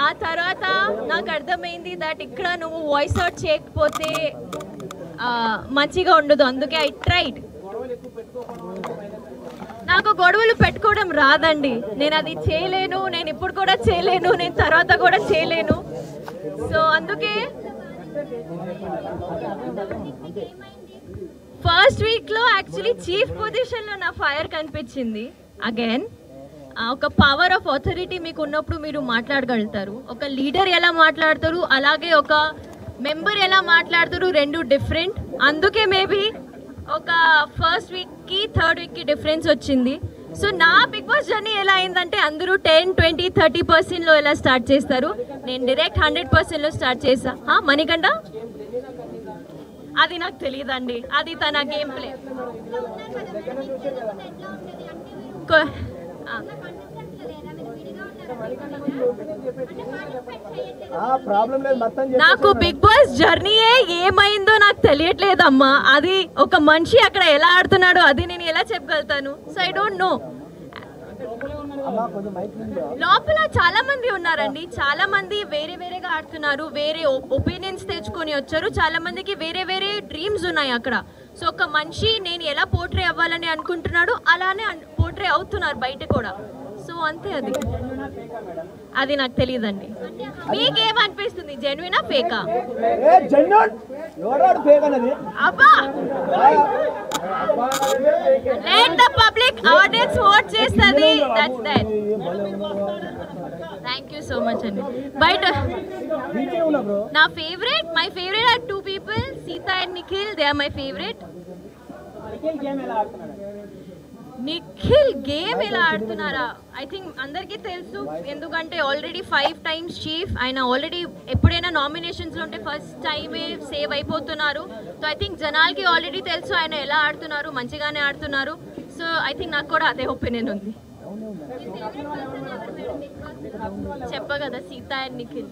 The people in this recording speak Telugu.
ఆ తర్వాత నాకు అర్థమైంది దట్ ఇక్కడ నువ్వు వాయిస్ అవుట్ చేయకపోతే మంచిగా ఉండదు. అందుకే ఐ ట్రైడ్. నాకు గొడవలు పెట్టుకోవడం రాదండి. నేను అది చేయలేను, నేను ఇప్పుడు కూడా చేయలేను, నేను తర్వాత కూడా చేయలేను. సో అందుకే ఫస్ట్ వీక్లో యాక్చువల్లీ చీఫ్ పొజిషన్లో నా ఫైర్ కనిపించింది. అగైన్ ఒక పవర్ ఆఫ్ అథారిటీ మీకు ఉన్నప్పుడు మీరు మాట్లాడగలుగుతారు. ఒక లీడర్ ఎలా మాట్లాడతారు, అలాగే ఒక మెంబర్ ఎలా మాట్లాడతారు, రెండు డిఫరెంట్. అందుకే మేబీ ఒక ఫస్ట్ వీక్కి థర్డ్ వీక్కి డిఫరెన్స్ వచ్చింది. సో నా బిగ్ బాస్ జర్నీ ఎలా అయిందంటే అందరూ 10, 20, 30% ఎలా స్టార్ట్ చేస్తారు, నేను డైరెక్ట్ 100%లో స్టార్ట్ చేసా. మణికంఠ అది నాకు తెలియదండి, అది తన గేమ్ ప్లే. నాకు బిగ్ బాస్ జర్నీయే ఏమైందో నాకు తెలియట్లేదమ్మా. అది ఒక మనిషి అక్కడ ఎలా ఆడుతున్నాడో అది నేను ఎలా చెప్పగలుగుతాను? So I don't know. లోపల చాలా మంది ఉన్నారండి, చాలా మంది వేరే వేరేగా ఆడుతున్నారు, వేరే ఒపీనియన్స్ తెచ్చుకొని వచ్చారు, చాలా మందికి వేరే వేరే డ్రీమ్స్ ఉన్నాయి అక్కడ. సో ఒక మనిషి నేను ఎలా పోర్ట్రే అవ్వాలని అనుకుంటున్నాడు అలానే పోర్ట్రే అవుతున్నారు బయట కూడా. సో అంతే. అది నాకు తెలియదండి. మీకేమనిపిస్తుంది, జెన్యునా ఫేకా? అబ్బా let the public audience vote చేస్తుంది. That's that. Thank you so much అండి. బయట నా favourite, my favourite are 2 people, Sita and Nikhil. They are my favourite. Nikhil game ఎలా ఆడుతున్నారా ఐ థింక్ అందరికీ తెలుసు, ఎందుకంటే ఆల్రెడీ 5 times చీఫ్. ఆయన ఆల్రెడీ ఎప్పుడైనా నామినేషన్స్లో ఉంటే ఫస్ట్ టైమే సేవ్ అయిపోతున్నారు. సో ఐ థింక్ జనాలకి ఆల్రెడీ తెలుసు ఆయన ఎలా ఆడుతున్నారు, మంచిగానే ఆడుతున్నారు. సో ఐ థింక్ నాకు కూడా అదే ఒపీనియన్ ఉంది. చెప్ప కదా, సీత అండ్ నిఖిల్.